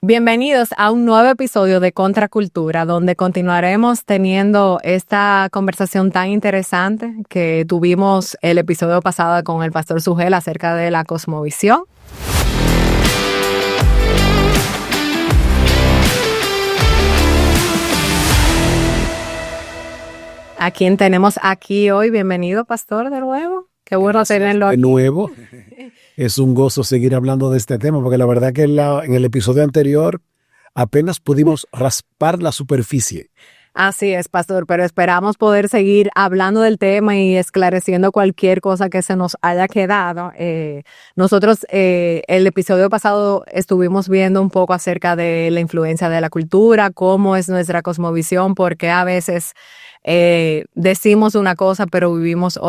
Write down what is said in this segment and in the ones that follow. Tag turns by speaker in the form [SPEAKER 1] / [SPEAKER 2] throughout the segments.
[SPEAKER 1] Bienvenidos a un nuevo episodio de Contracultura, donde continuaremos teniendo esta conversación tan interesante que tuvimos el episodio pasado con el pastor Sugel acerca de la cosmovisión. ¿A quién tenemos aquí hoy? Bienvenido, pastor, de nuevo. Qué bueno
[SPEAKER 2] Gracias,
[SPEAKER 1] tenerlo aquí.
[SPEAKER 2] de nuevo. Es un gozo seguir hablando de este tema, porque la verdad que en el episodio anterior apenas pudimos raspar la superficie.
[SPEAKER 1] Así es, pastor, pero esperamos poder seguir hablando del tema y esclareciendo cualquier cosa que se nos haya quedado. Nosotros, el episodio pasado estuvimos viendo un poco acerca de la influencia de la cultura, cómo es nuestra cosmovisión, porque a veces decimos una cosa, pero vivimos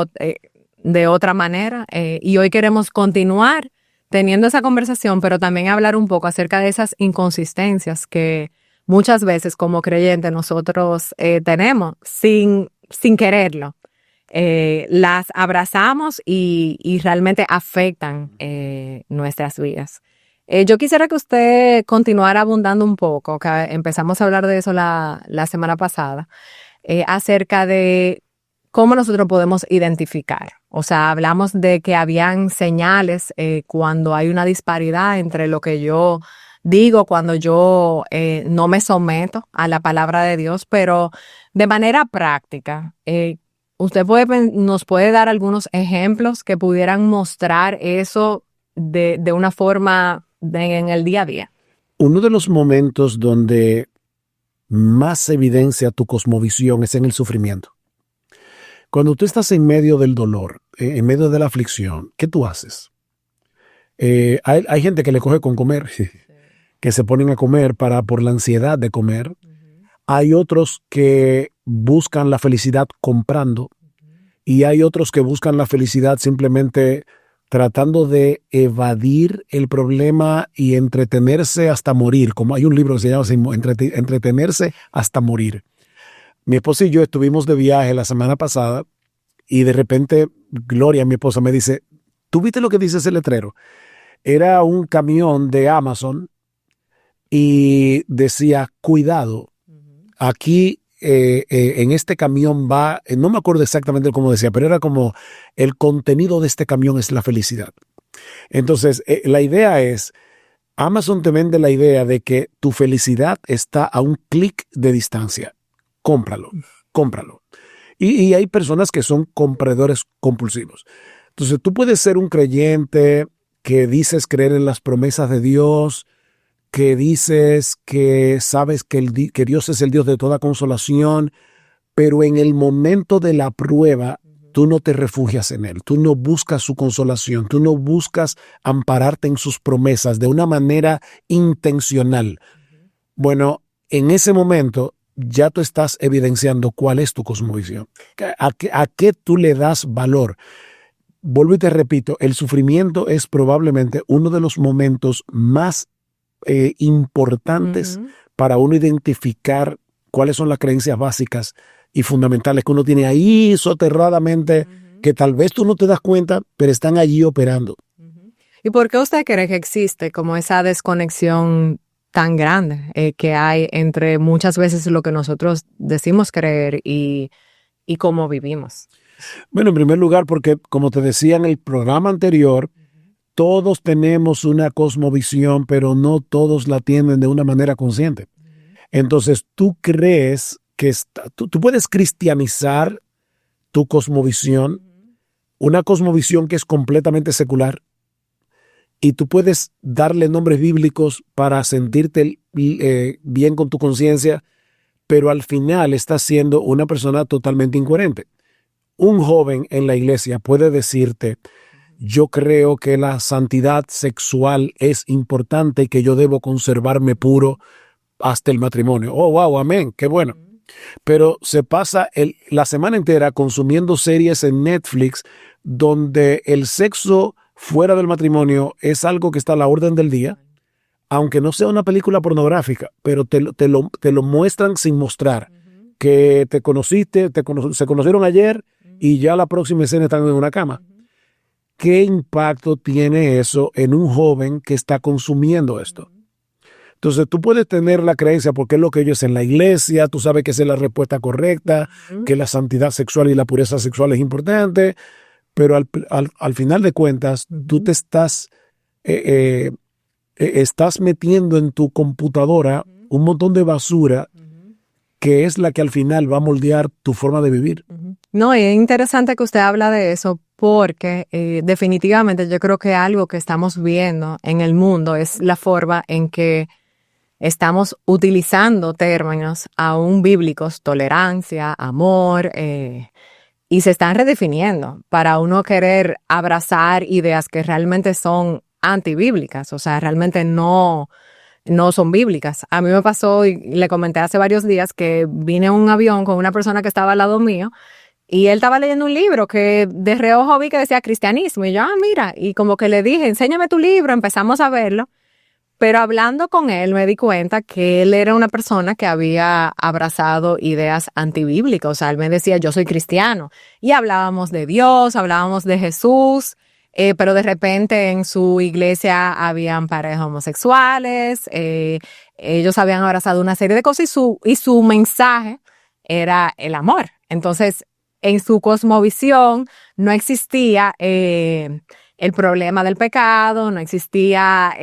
[SPEAKER 1] de otra manera. Y hoy queremos continuar teniendo esa conversación, pero también hablar un poco acerca de esas inconsistencias que muchas veces como creyentes nosotros tenemos sin quererlo. Las abrazamos y realmente afectan nuestras vidas. Yo quisiera que usted continuara abundando un poco, que empezamos a hablar de eso la semana pasada, acerca de cómo nosotros podemos identificar. O sea, hablamos de que habían señales cuando hay una disparidad entre lo que yo digo, cuando yo no me someto a la palabra de Dios, pero de manera práctica, usted nos puede dar algunos ejemplos que pudieran mostrar eso de una forma en el día a día.
[SPEAKER 2] Uno de los momentos donde más se evidencia tu cosmovisión es en el sufrimiento. Cuando tú estás en medio del dolor, en medio de la aflicción, ¿qué tú haces? Hay gente que le coge con comer, que se ponen a comer por la ansiedad de comer. Hay otros que buscan la felicidad comprando y hay otros que buscan la felicidad simplemente tratando de evadir el problema y entretenerse hasta morir. Como hay un libro que se llama así, Entretenerse hasta morir. Mi esposa y yo estuvimos de viaje la semana pasada y de repente Gloria, mi esposa, me dice, ¿tú viste lo que dice ese letrero? Era un camión de Amazon y decía, cuidado, aquí en este camión va, no me acuerdo exactamente cómo decía, pero era como el contenido de este camión es la felicidad. Entonces, la idea es, Amazon te vende la idea de que tu felicidad está a un clic de distancia. Cómpralo. Y hay personas que son compradores compulsivos. Entonces, tú puedes ser un creyente que dices creer en las promesas de Dios, que dices que sabes que Dios es el Dios de toda consolación, pero en el momento de la prueba, tú no te refugias en Él, tú no buscas su consolación, tú no buscas ampararte en sus promesas de una manera intencional. Bueno, en ese momento ya tú estás evidenciando cuál es tu cosmovisión, a qué tú le das valor. Vuelvo y te repito, el sufrimiento es probablemente uno de los momentos más importantes para uno identificar cuáles son las creencias básicas y fundamentales que uno tiene ahí soterradamente, que tal vez tú no te das cuenta, pero están allí operando.
[SPEAKER 1] ¿Y por qué usted cree que existe como esa desconexión tan grande que hay entre muchas veces lo que nosotros decimos creer y cómo vivimos?
[SPEAKER 2] Bueno, en primer lugar, porque como te decía en el programa anterior, todos tenemos una cosmovisión, pero no todos la tienen de una manera consciente. Entonces, tú crees que tú puedes cristianizar tu cosmovisión, una cosmovisión que es completamente secular, y tú puedes darle nombres bíblicos para sentirte bien con tu conciencia, pero al final estás siendo una persona totalmente incoherente. Un joven en la iglesia puede decirte, yo creo que la santidad sexual es importante y que yo debo conservarme puro hasta el matrimonio. Oh, wow, amén, qué bueno. Pero se pasa la semana entera consumiendo series en Netflix donde el sexo fuera del matrimonio es algo que está a la orden del día, aunque no sea una película pornográfica, pero te lo muestran sin mostrar. Que te conociste, se conocieron ayer y ya la próxima escena están en una cama. ¿Qué impacto tiene eso en un joven que está consumiendo esto? Entonces tú puedes tener la creencia porque es lo que ellos en la iglesia, tú sabes que esa es la respuesta correcta, que la santidad sexual y la pureza sexual es importante, pero al final de cuentas tú te estás metiendo en tu computadora un montón de basura que es la que al final va a moldear tu forma de vivir.
[SPEAKER 1] No, y es interesante que usted habla de eso porque definitivamente yo creo que algo que estamos viendo en el mundo es la forma en que estamos utilizando términos aún bíblicos, tolerancia, amor, y se están redefiniendo para uno querer abrazar ideas que realmente son antibíblicas, o sea, realmente no son bíblicas. A mí me pasó, y le comenté hace varios días, que vine en un avión con una persona que estaba al lado mío y él estaba leyendo un libro que de reojo vi que decía cristianismo y yo, mira, y como que le dije, enséñame tu libro, empezamos a verlo. Pero hablando con él me di cuenta que él era una persona que había abrazado ideas antibíblicas. O sea, él me decía, yo soy cristiano. Y hablábamos de Dios, hablábamos de Jesús, pero de repente en su iglesia habían parejas homosexuales, ellos habían abrazado una serie de cosas y su mensaje era el amor. Entonces, en su cosmovisión no existía el problema del pecado, no existía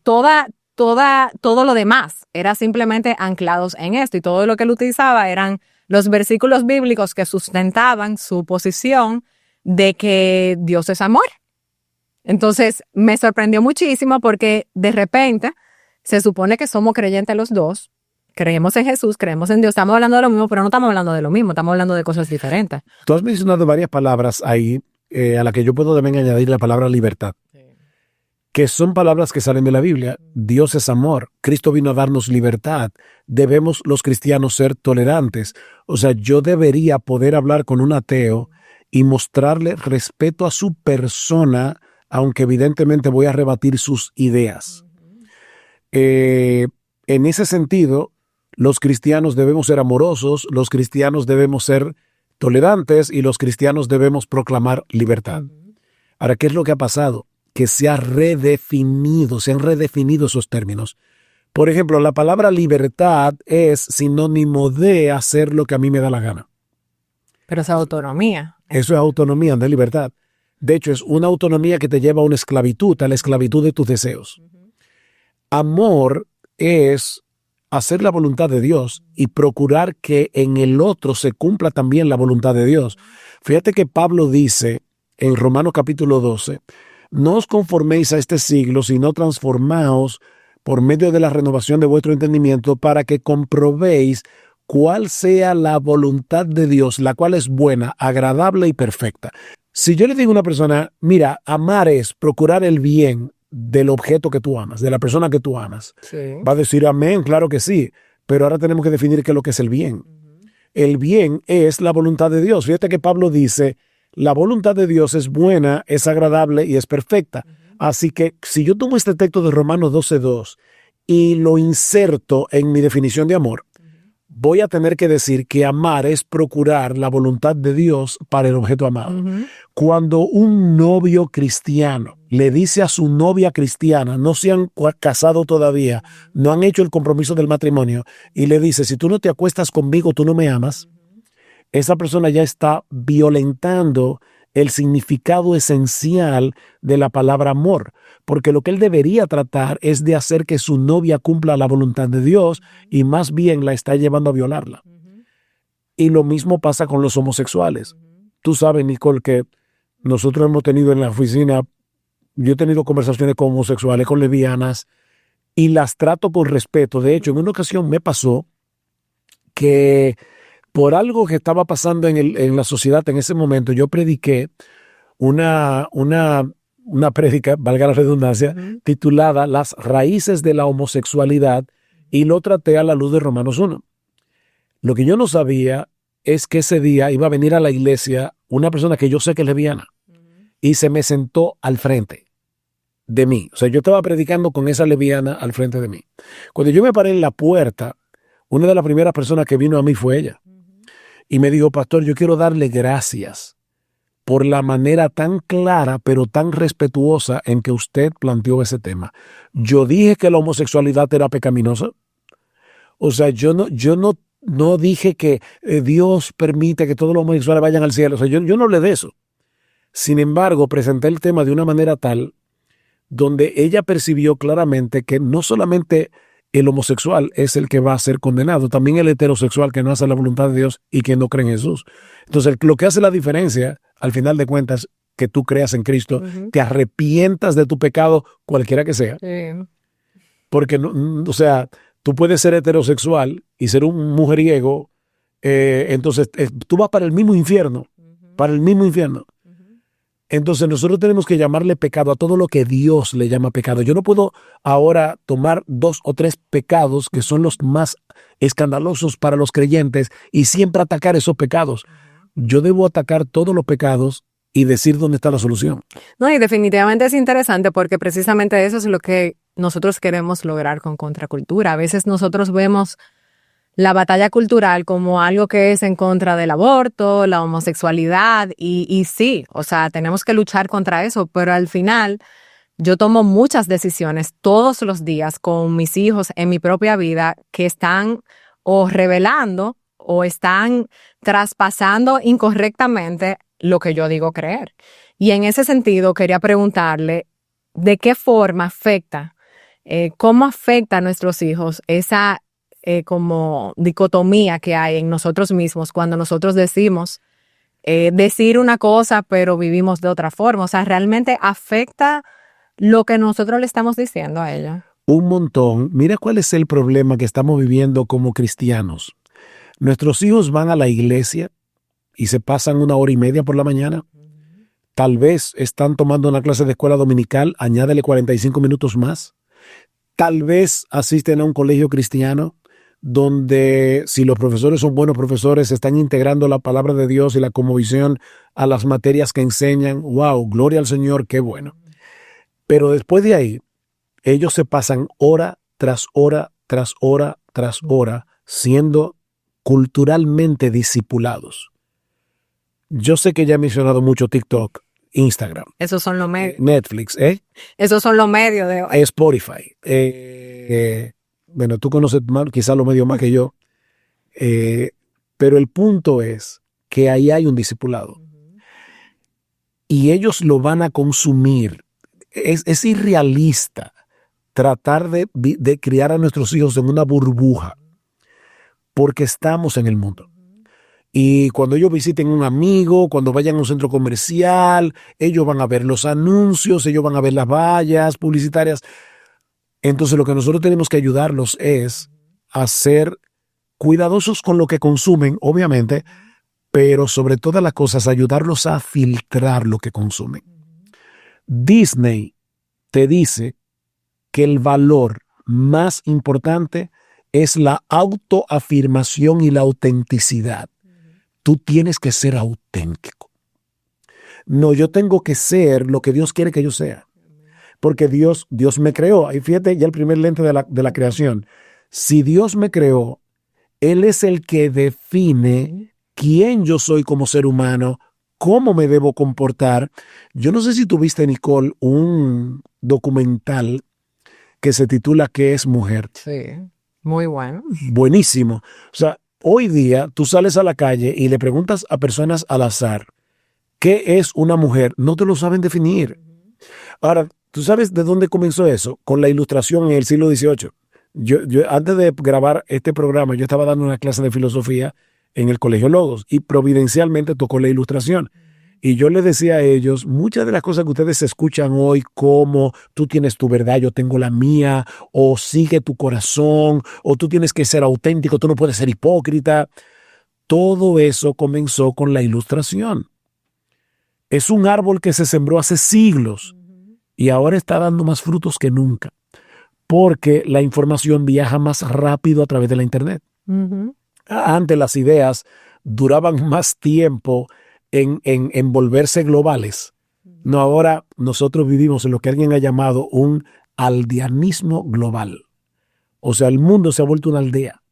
[SPEAKER 1] todo lo demás, era simplemente anclados en esto y todo lo que él utilizaba eran los versículos bíblicos que sustentaban su posición de que Dios es amor. Entonces me sorprendió muchísimo porque de repente se supone que somos creyentes los dos, creemos en Jesús, creemos en Dios, estamos hablando de lo mismo, pero no estamos hablando de lo mismo, estamos hablando de cosas diferentes.
[SPEAKER 2] Tú has mencionado varias palabras ahí, a la que yo puedo también añadir la palabra libertad, que son palabras que salen de la Biblia. Dios es amor, Cristo vino a darnos libertad, debemos los cristianos ser tolerantes. O sea, yo debería poder hablar con un ateo y mostrarle respeto a su persona, aunque evidentemente voy a rebatir sus ideas. En ese sentido, los cristianos debemos ser amorosos, los cristianos debemos ser tolerantes y los cristianos debemos proclamar libertad. Ahora, ¿qué es lo que ha pasado? Que se han redefinido esos términos. Por ejemplo, la palabra libertad es sinónimo de hacer lo que a mí me da la gana.
[SPEAKER 1] Pero es autonomía.
[SPEAKER 2] Eso es autonomía, no es libertad. De hecho, es una autonomía que te lleva a una esclavitud, a la esclavitud de tus deseos. Amor es hacer la voluntad de Dios y procurar que en el otro se cumpla también la voluntad de Dios. Fíjate que Pablo dice en Romanos capítulo 12, no os conforméis a este siglo, sino transformaos por medio de la renovación de vuestro entendimiento para que comprobéis cuál sea la voluntad de Dios, la cual es buena, agradable y perfecta. Si yo le digo a una persona, mira, amar es procurar el bien del objeto que tú amas, de la persona que tú amas.
[SPEAKER 1] Sí.
[SPEAKER 2] Va a decir amén, claro que sí, pero ahora tenemos que definir qué es lo que es el bien. El bien es la voluntad de Dios. Fíjate que Pablo dice, la voluntad de Dios es buena, es agradable y es perfecta. Así que si yo tomo este texto de Romanos 12:2 y lo inserto en mi definición de amor, voy a tener que decir que amar es procurar la voluntad de Dios para el objeto amado. Cuando un novio cristiano le dice a su novia cristiana, no se han casado todavía, no han hecho el compromiso del matrimonio, y le dice, si tú no te acuestas conmigo, tú no me amas, esa persona ya está violentando el significado esencial de la palabra amor, porque lo que él debería tratar es de hacer que su novia cumpla la voluntad de Dios y más bien la está llevando a violarla. Y lo mismo pasa con los homosexuales. Tú sabes, Nicole, que nosotros hemos tenido en la oficina, yo he tenido conversaciones con homosexuales, con lesbianas, y las trato con respeto. De hecho, en una ocasión me pasó que por algo que estaba pasando en la sociedad en ese momento, yo prediqué una prédica, valga la redundancia, titulada Las raíces de la homosexualidad, y lo traté a la luz de Romanos 1. Lo que yo no sabía es que ese día iba a venir a la iglesia una persona que yo sé que es lesbiana y se me sentó al frente de mí. O sea, yo estaba predicando con esa lesbiana al frente de mí. Cuando yo me paré en la puerta, una de las primeras personas que vino a mí fue ella. Y me dijo, pastor, yo quiero darle gracias por la manera tan clara pero tan respetuosa en que usted planteó ese tema. Yo dije que la homosexualidad era pecaminosa. O sea, yo no dije que Dios permite que todos los homosexuales vayan al cielo. O sea, yo no hablé de eso. Sin embargo, presenté el tema de una manera tal donde ella percibió claramente que no solamente el homosexual es el que va a ser condenado, también el heterosexual que no hace la voluntad de Dios y que no cree en Jesús. Entonces, lo que hace la diferencia, al final de cuentas, que tú creas en Cristo, te arrepientas de tu pecado, cualquiera que sea.
[SPEAKER 1] Sí.
[SPEAKER 2] Porque, o sea, tú puedes ser heterosexual y ser un mujeriego, entonces tú vas para el mismo infierno, para el mismo infierno. Entonces nosotros tenemos que llamarle pecado a todo lo que Dios le llama pecado. Yo no puedo ahora tomar 2 o 3 pecados que son los más escandalosos para los creyentes y siempre atacar esos pecados. Yo debo atacar todos los pecados y decir dónde está la solución.
[SPEAKER 1] No, y definitivamente es interesante porque precisamente eso es lo que nosotros queremos lograr con Contracultura. A veces nosotros vemos la batalla cultural como algo que es en contra del aborto, la homosexualidad, y sí, o sea, tenemos que luchar contra eso, pero al final yo tomo muchas decisiones todos los días con mis hijos en mi propia vida que están o revelando o están traspasando incorrectamente lo que yo digo creer. Y en ese sentido quería preguntarle de qué forma afecta, cómo afecta a nuestros hijos esa como dicotomía que hay en nosotros mismos cuando nosotros decimos decir una cosa pero vivimos de otra forma. O sea, realmente afecta lo que nosotros le estamos diciendo a ella.
[SPEAKER 2] Un montón. Mira cuál es el problema que estamos viviendo como cristianos. Nuestros hijos van a la iglesia y se pasan 1 hora y media por la mañana. Tal vez están tomando una clase de escuela dominical, añádele 45 minutos más. Tal vez asisten a un colegio cristiano donde, si los profesores son buenos profesores, están integrando la palabra de Dios y la cosmovisión a las materias que enseñan. ¡Wow! Gloria al Señor, qué bueno. Pero después de ahí, ellos se pasan hora tras hora, tras hora, tras hora, siendo culturalmente discipulados. Yo sé que ya he mencionado mucho TikTok, Instagram.
[SPEAKER 1] Esos son los medios.
[SPEAKER 2] Netflix,
[SPEAKER 1] Esos son los medios de hoy.
[SPEAKER 2] Spotify. Bueno, tú conoces quizás los medios más que yo. Pero el punto es que ahí hay un discipulado. Y ellos lo van a consumir. Es irrealista tratar de criar a nuestros hijos en una burbuja, porque estamos en el mundo. Y cuando ellos visiten un amigo, cuando vayan a un centro comercial, ellos van a ver los anuncios, ellos van a ver las vallas publicitarias. Entonces lo que nosotros tenemos que ayudarlos es a ser cuidadosos con lo que consumen, obviamente, pero sobre todas las cosas ayudarlos a filtrar lo que consumen. Disney te dice que el valor más importante es la autoafirmación y la autenticidad. Tú tienes que ser auténtico. No, yo tengo que ser lo que Dios quiere que yo sea. Porque Dios me creó. Ahí fíjate ya el primer lente de la creación. Si Dios me creó, Él es el que define quién yo soy como ser humano, cómo me debo comportar. Yo no sé si tuviste, Nicole, un documental que se titula ¿Qué es mujer?
[SPEAKER 1] Sí, muy bueno.
[SPEAKER 2] Buenísimo. O sea, hoy día tú sales a la calle y le preguntas a personas al azar ¿qué es una mujer? No te lo saben definir. Ahora, ¿tú sabes de dónde comenzó eso? Con la ilustración en el siglo XVIII. Yo antes de grabar este programa, yo estaba dando una clase de filosofía en el Colegio Logos y providencialmente tocó la ilustración. Y yo les decía a ellos, muchas de las cosas que ustedes escuchan hoy, como tú tienes tu verdad, yo tengo la mía, o sigue tu corazón, o tú tienes que ser auténtico, tú no puedes ser hipócrita. Todo eso comenzó con la ilustración. Es un árbol que se sembró hace siglos y ahora está dando más frutos que nunca, porque la información viaja más rápido a través de la internet. Antes las ideas duraban más tiempo en volverse globales. No, ahora nosotros vivimos en lo que alguien ha llamado un aldeanismo global. O sea, el mundo se ha vuelto una aldea.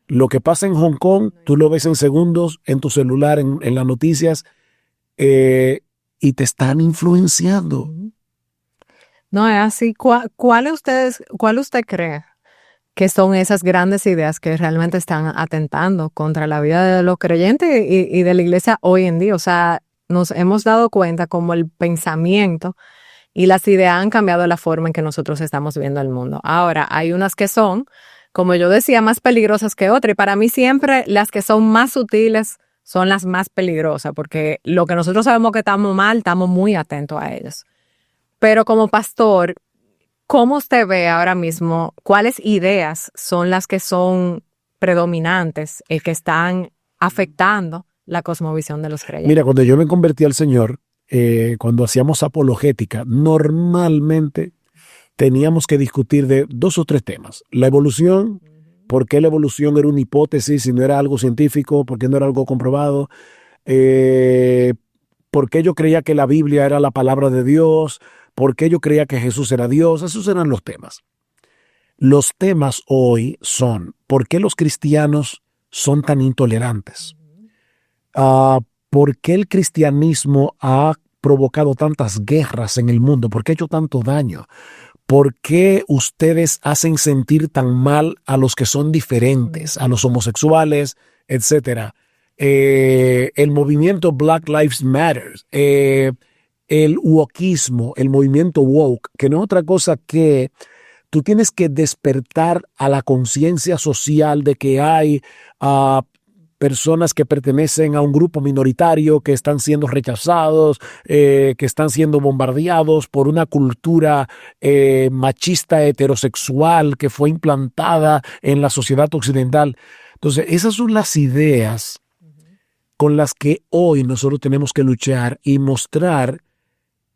[SPEAKER 2] Lo que pasa en Hong Kong, tú lo ves en segundos en tu celular, en las noticias. y te están influenciando.
[SPEAKER 1] No es así. ¿Cuál usted cree que son esas grandes ideas que realmente están atentando contra la vida de los creyentes y de la iglesia hoy en día? O sea, nos hemos dado cuenta como el pensamiento y las ideas han cambiado la forma en que nosotros estamos viendo el mundo. Ahora, hay unas que son, como yo decía, más peligrosas que otras. Y para mí siempre las que son más sutiles son las más peligrosas, porque lo que nosotros sabemos que estamos mal, estamos muy atentos a ellas. Pero como pastor, ¿cómo usted ve ahora mismo cuáles ideas son las que son predominantes y que están afectando la cosmovisión de los creyentes?
[SPEAKER 2] Mira, cuando yo me convertí al Señor, cuando hacíamos apologética, normalmente teníamos que discutir de 2 o 3 temas. La evolución, ¿por qué la evolución era una hipótesis y no era algo científico? ¿Por qué no era algo comprobado? ¿Por qué yo creía que la Biblia era la palabra de Dios? ¿Por qué yo creía que Jesús era Dios? Esos eran los temas. Los temas hoy son, ¿por qué los cristianos son tan intolerantes? ¿Por qué el cristianismo ha provocado tantas guerras en el mundo? ¿Por qué ha hecho tanto daño? ¿Por qué ustedes hacen sentir tan mal a los que son diferentes, a los homosexuales, etcétera? El movimiento Black Lives Matter, el wokeismo, el movimiento woke, que no es otra cosa que tú tienes que despertar a la conciencia social de que hay personas que pertenecen a un grupo minoritario que están siendo rechazados, que están siendo bombardeados por una cultura machista heterosexual que fue implantada en la sociedad occidental. Entonces, esas son las ideas con las que hoy nosotros tenemos que luchar y mostrar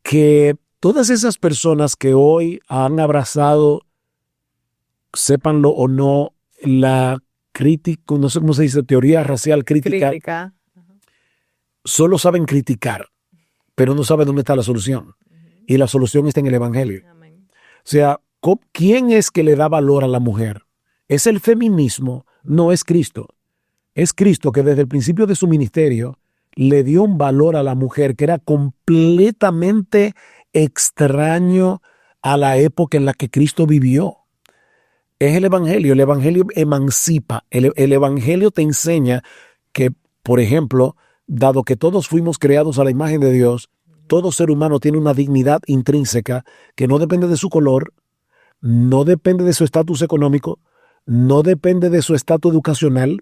[SPEAKER 2] que todas esas personas que hoy han abrazado, sépanlo o no, la crítica, no sé cómo se dice, teoría racial crítica. Solo saben criticar, pero no saben dónde está la solución. Y la solución está en el Evangelio. Amén. O sea, ¿quién es que le da valor a la mujer? ¿Es el feminismo? No, es Cristo. Es Cristo que desde el principio de su ministerio le dio un valor a la mujer que era completamente extraño a la época en la que Cristo vivió. Es el Evangelio emancipa, el Evangelio te enseña que, por ejemplo, dado que todos fuimos creados a la imagen de Dios, todo ser humano tiene una dignidad intrínseca que no depende de su color, no depende de su estatus económico, no depende de su estatus educacional.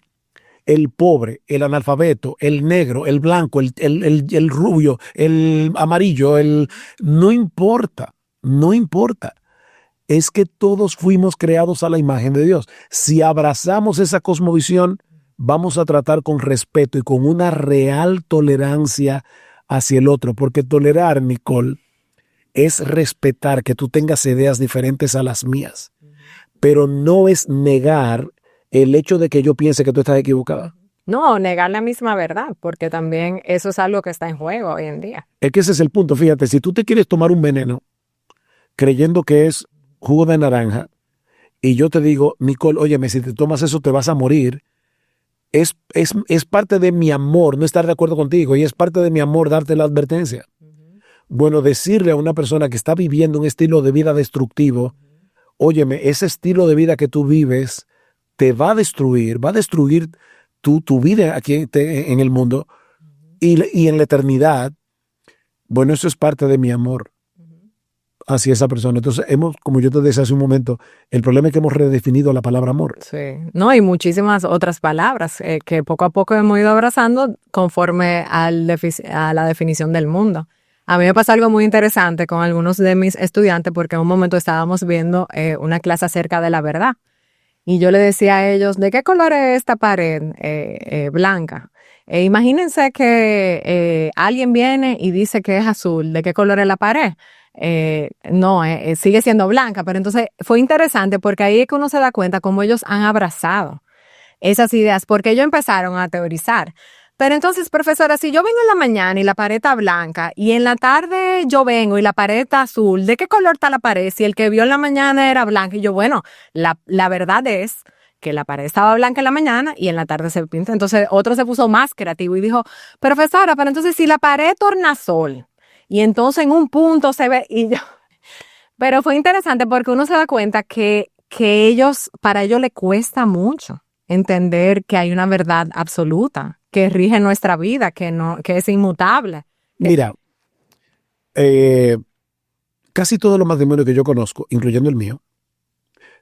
[SPEAKER 2] El pobre, el analfabeto, el negro, el blanco, el rubio, el amarillo, no importa. Es que todos fuimos creados a la imagen de Dios. Si abrazamos esa cosmovisión, vamos a tratar con respeto y con una real tolerancia hacia el otro. Porque tolerar, Nicole, es respetar que tú tengas ideas diferentes a las mías. Pero no es negar el hecho de que yo piense que tú estás equivocada.
[SPEAKER 1] No, negar la misma verdad, porque también eso es algo que está en juego hoy en día.
[SPEAKER 2] Es que ese es el punto. Fíjate, si tú te quieres tomar un veneno creyendo que es jugo de naranja y yo te digo, Nicole, óyeme, si te tomas eso te vas a morir, es parte de mi amor no estar de acuerdo contigo y es parte de mi amor darte la advertencia. Bueno, decirle a una persona que está viviendo un estilo de vida destructivo, óyeme, ese estilo de vida que tú vives te va a destruir tu vida aquí en el mundo y en la eternidad. Bueno, eso es parte de mi amor hacia esa persona. Entonces, como yo te decía hace un momento, el problema es que hemos redefinido la palabra amor.
[SPEAKER 1] Sí, no, hay muchísimas otras palabras que poco a poco hemos ido abrazando conforme a la definición del mundo. A mí me pasa algo muy interesante con algunos de mis estudiantes porque en un momento estábamos viendo una clase acerca de la verdad. Y yo le decía a ellos, ¿de qué color es esta pared blanca? Imagínense que alguien viene y dice que es azul. ¿De qué color es la pared? No, sigue siendo blanca. Pero entonces fue interesante porque ahí es que uno se da cuenta cómo ellos han abrazado esas ideas, porque ellos empezaron a teorizar. Pero entonces, profesora, si yo vengo en la mañana y la pared está blanca y en la tarde yo vengo y la pared está azul, ¿de qué color está la pared? Si el que vio en la mañana era blanca. Y yo, bueno, la verdad es que la pared estaba blanca en la mañana y en la tarde se pinta. Entonces otro se puso más creativo y dijo, profesora, pero entonces si la pared tornasol y entonces en un punto se ve y yo... Pero fue interesante porque uno se da cuenta que para ellos le cuesta mucho entender que hay una verdad absoluta que rige nuestra vida, que es inmutable.
[SPEAKER 2] Mira, casi todos los matrimonios que yo conozco, incluyendo el mío,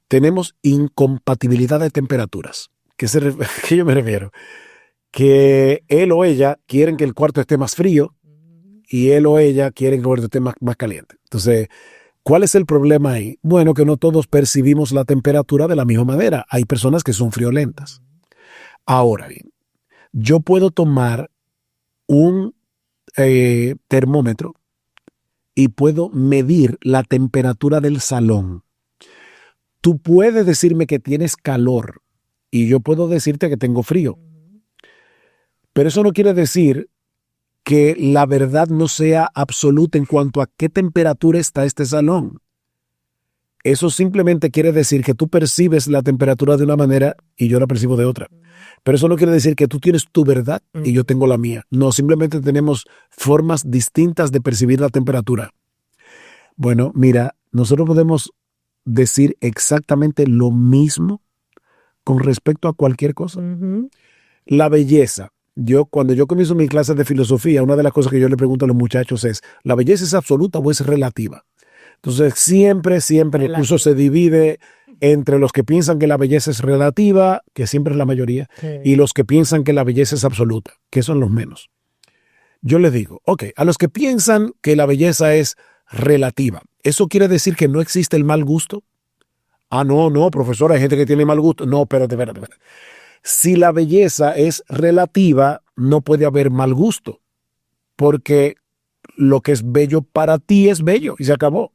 [SPEAKER 2] tenemos incompatibilidad de temperaturas. ¿Qué yo me refiero? Que él o ella quieren que el cuarto esté más frío y él o ella quieren que el cuarto esté más caliente. Entonces, ¿cuál es el problema ahí? Bueno, que no todos percibimos la temperatura de la misma manera. Hay personas que son friolentas. Ahora bien, yo puedo tomar un termómetro y puedo medir la temperatura del salón. Tú puedes decirme que tienes calor y yo puedo decirte que tengo frío. Pero eso no quiere decir que la verdad no sea absoluta en cuanto a qué temperatura está este salón. Eso simplemente quiere decir que tú percibes la temperatura de una manera y yo la percibo de otra. Pero eso no quiere decir que tú tienes tu verdad y yo tengo la mía. No, simplemente tenemos formas distintas de percibir la temperatura. Bueno, mira, nosotros podemos decir exactamente lo mismo con respecto a cualquier cosa. La belleza. Cuando yo comienzo mi clase de filosofía, una de las cosas que yo le pregunto a los muchachos es, ¿la belleza es absoluta o es relativa? Entonces, siempre el curso se divide entre los que piensan que la belleza es relativa, que siempre es la mayoría, y los que piensan que la belleza es absoluta, que son los menos. Yo les digo, a los que piensan que la belleza es relativa, ¿eso quiere decir que no existe el mal gusto? No, profesor, hay gente que tiene mal gusto. No, pero de verdad. Si la belleza es relativa, no puede haber mal gusto, porque lo que es bello para ti es bello y se acabó.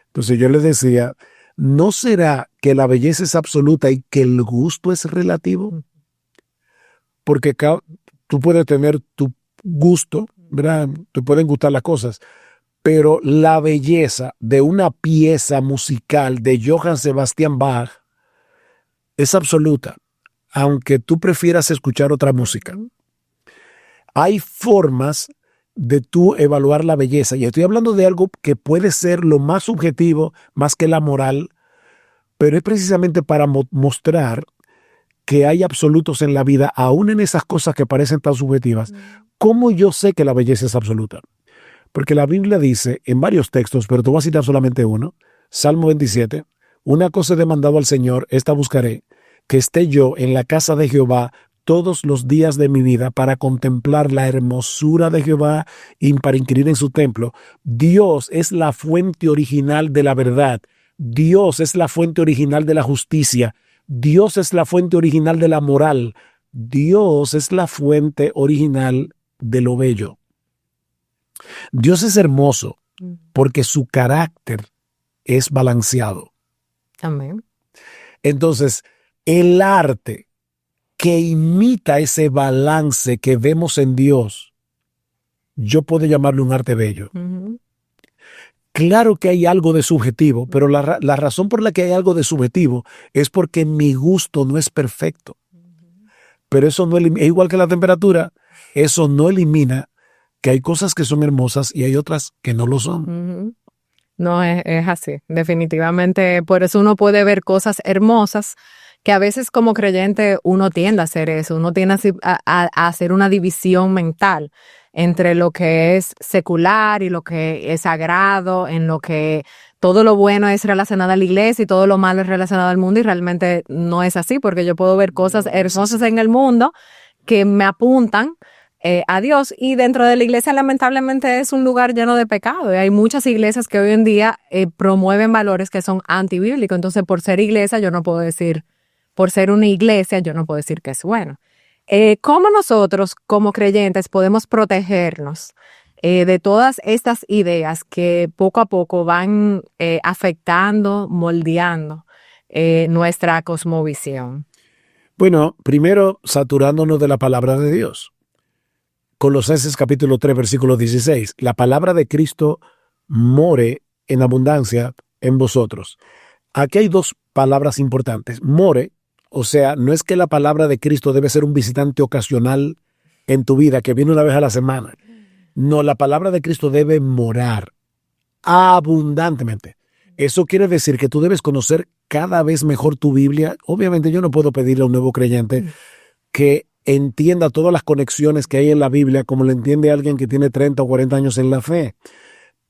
[SPEAKER 2] Entonces yo les decía, ¿no será que la belleza es absoluta y que el gusto es relativo? Porque tú puedes tener tu gusto, ¿verdad? Te pueden gustar las cosas, pero la belleza de una pieza musical de Johann Sebastian Bach es absoluta, aunque tú prefieras escuchar otra música. Hay formas de tú evaluar la belleza, y estoy hablando de algo que puede ser lo más subjetivo, más que la moral, pero es precisamente para mostrar que hay absolutos en la vida, aún en esas cosas que parecen tan subjetivas. ¿Cómo yo sé que la belleza es absoluta? Porque la Biblia dice en varios textos, pero te voy a citar solamente uno, Salmo 27, una cosa he demandado al Señor, esta buscaré, que esté yo en la casa de Jehová todos los días de mi vida para contemplar la hermosura de Jehová y para inquirir en su templo. Dios es la fuente original de la verdad. Dios es la fuente original de la justicia. Dios es la fuente original de la moral. Dios es la fuente original de lo bello. Dios es hermoso porque su carácter es balanceado.
[SPEAKER 1] Amén.
[SPEAKER 2] Entonces, el arte que imita ese balance que vemos en Dios, yo puedo llamarlo un arte bello. Claro que hay algo de subjetivo, pero la razón por la que hay algo de subjetivo es porque mi gusto no es perfecto. Pero eso no es igual que la temperatura, eso no elimina que hay cosas que son hermosas y hay otras que no lo son.
[SPEAKER 1] No, es así, definitivamente. Por eso uno puede ver cosas hermosas que a veces como creyente uno tiende a hacer eso, uno tiende a hacer una división mental entre lo que es secular y lo que es sagrado, en lo que todo lo bueno es relacionado a la iglesia y todo lo malo es relacionado al mundo, y realmente no es así, porque yo puedo ver cosas hermosas en el mundo que me apuntan a Dios, y dentro de la iglesia lamentablemente es un lugar lleno de pecado, y hay muchas iglesias que hoy en día promueven valores que son antibíblicos. Entonces, por ser iglesia yo no puedo decir, por ser una iglesia yo no puedo decir que es bueno. ¿Cómo nosotros como creyentes podemos protegernos de todas estas ideas que poco a poco van afectando, moldeando nuestra cosmovisión?
[SPEAKER 2] Bueno, primero saturándonos de la palabra de Dios. Colosenses capítulo 3, versículo 16. La palabra de Cristo more en abundancia en vosotros. Aquí hay dos palabras importantes. More, O sea, no es que la palabra de Cristo debe ser un visitante ocasional en tu vida, que viene una vez a la semana. No, la palabra de Cristo debe morar abundantemente. Eso quiere decir que tú debes conocer cada vez mejor tu Biblia. Obviamente yo no puedo pedirle a un nuevo creyente que entienda todas las conexiones que hay en la Biblia como lo entiende alguien que tiene 30 o 40 años en la fe.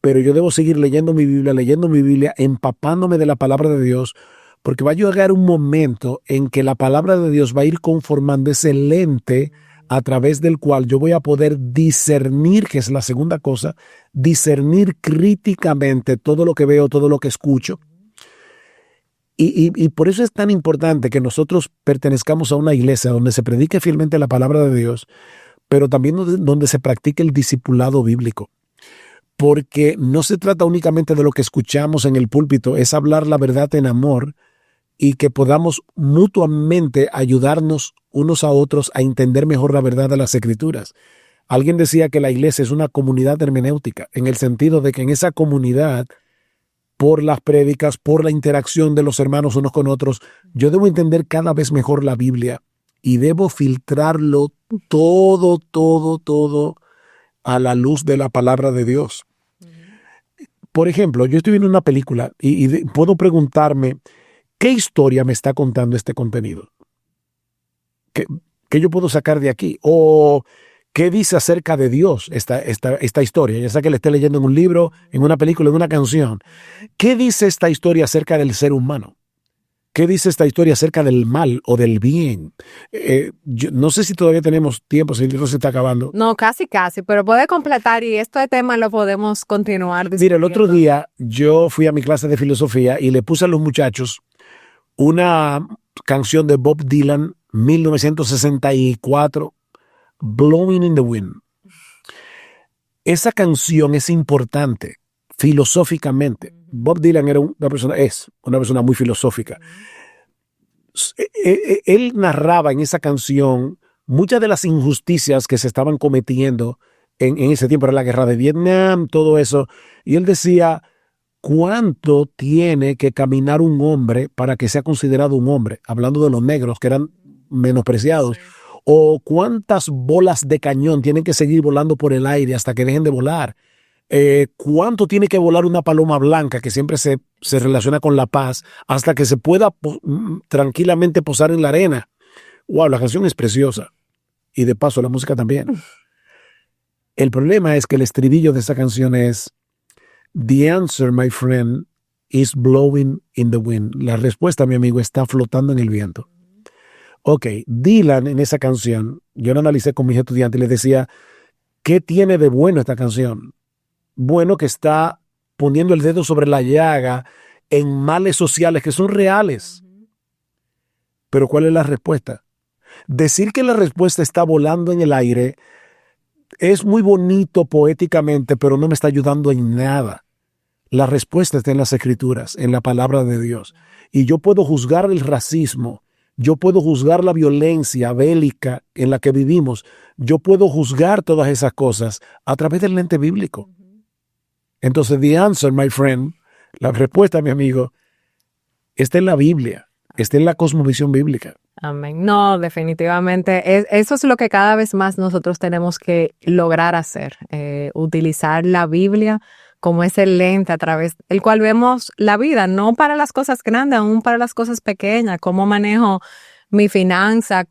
[SPEAKER 2] Pero yo debo seguir leyendo mi Biblia, empapándome de la palabra de Dios, porque va a llegar un momento en que la palabra de Dios va a ir conformando ese lente a través del cual yo voy a poder discernir, que es la segunda cosa, discernir críticamente todo lo que veo, todo lo que escucho. Y por eso es tan importante que nosotros pertenezcamos a una iglesia donde se predique fielmente la palabra de Dios, pero también donde se practique el discipulado bíblico. Porque no se trata únicamente de lo que escuchamos en el púlpito, es hablar la verdad en amor y que podamos mutuamente ayudarnos unos a otros a entender mejor la verdad de las Escrituras. Alguien decía que la iglesia es una comunidad hermenéutica, en el sentido de que en esa comunidad, por las prédicas, por la interacción de los hermanos unos con otros, yo debo entender cada vez mejor la Biblia y debo filtrarlo todo a la luz de la palabra de Dios. Por ejemplo, yo estoy viendo una película y puedo preguntarme, ¿qué historia me está contando este contenido? ¿Qué yo puedo sacar de aquí? ¿O qué dice acerca de Dios esta historia? Ya sea que la esté leyendo en un libro, en una película, en una canción. ¿Qué dice esta historia acerca del ser humano? ¿Qué dice esta historia acerca del mal o del bien? Yo no sé si todavía tenemos tiempo, si el libro se está acabando.
[SPEAKER 1] No, casi, pero puede completar y este tema lo podemos continuar discutiendo.
[SPEAKER 2] Mira, el otro día yo fui a mi clase de filosofía y le puse a los muchachos una canción de Bob Dylan, 1964, Blowing in the Wind. Esa canción es importante filosóficamente. Bob Dylan era es una persona muy filosófica. Él narraba en esa canción muchas de las injusticias que se estaban cometiendo en ese tiempo, era la guerra de Vietnam, todo eso. Y él decía, ¿cuánto tiene que caminar un hombre para que sea considerado un hombre? Hablando de los negros, que eran menospreciados. Sí. O cuántas bolas de cañón tienen que seguir volando por el aire hasta que dejen de volar. ¿Cuánto tiene que volar una paloma blanca que siempre se relaciona con la paz hasta que se pueda tranquilamente posar en la arena? Wow, la canción es preciosa. Y de paso la música también. El problema es que el estribillo de esa canción es The answer, my friend, is blowing in the wind. La respuesta, mi amigo, está flotando en el viento. Ok, Dylan en esa canción, yo la analicé con mis estudiantes y les decía, ¿qué tiene de bueno esta canción? Bueno, que está poniendo el dedo sobre la llaga en males sociales que son reales. Pero ¿cuál es la respuesta? Decir que la respuesta está volando en el aire es muy bonito poéticamente, pero no me está ayudando en nada. La respuesta está en las Escrituras, en la palabra de Dios. Y yo puedo juzgar el racismo, yo puedo juzgar la violencia bélica en la que vivimos, yo puedo juzgar todas esas cosas a través del lente bíblico. Entonces, the answer, my friend, la respuesta, mi amigo, está en la Biblia, está en la cosmovisión bíblica.
[SPEAKER 1] Amén. No, definitivamente. Eso es lo que cada vez más nosotros tenemos que lograr hacer, utilizar la Biblia como ese lente a través del cual vemos la vida, no para las cosas grandes, aún para las cosas pequeñas, cómo manejo mi finanza,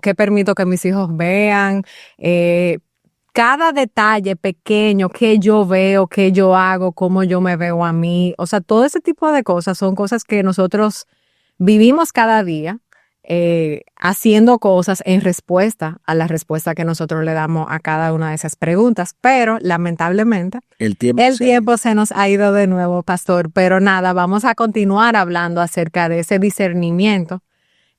[SPEAKER 1] qué permito que mis hijos vean, cada detalle pequeño que yo veo, que yo hago, cómo yo me veo a mí. O sea, todo ese tipo de cosas son cosas que nosotros vivimos cada día haciendo cosas en respuesta a la respuesta que nosotros le damos a cada una de esas preguntas. Pero lamentablemente el tiempo se nos ha ido de nuevo, pastor. Pero nada, vamos a continuar hablando acerca de ese discernimiento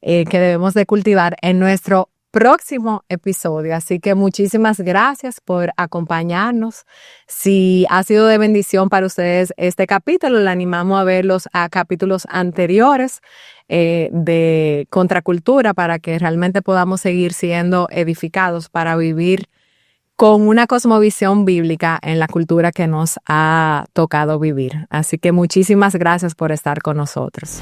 [SPEAKER 1] que debemos de cultivar en nuestro próximo episodio. Así que muchísimas gracias por acompañarnos. Si ha sido de bendición para ustedes este capítulo, le animamos a ver los capítulos anteriores de Contracultura para que realmente podamos seguir siendo edificados para vivir con una cosmovisión bíblica en la cultura que nos ha tocado vivir. Así que muchísimas gracias por estar con nosotros.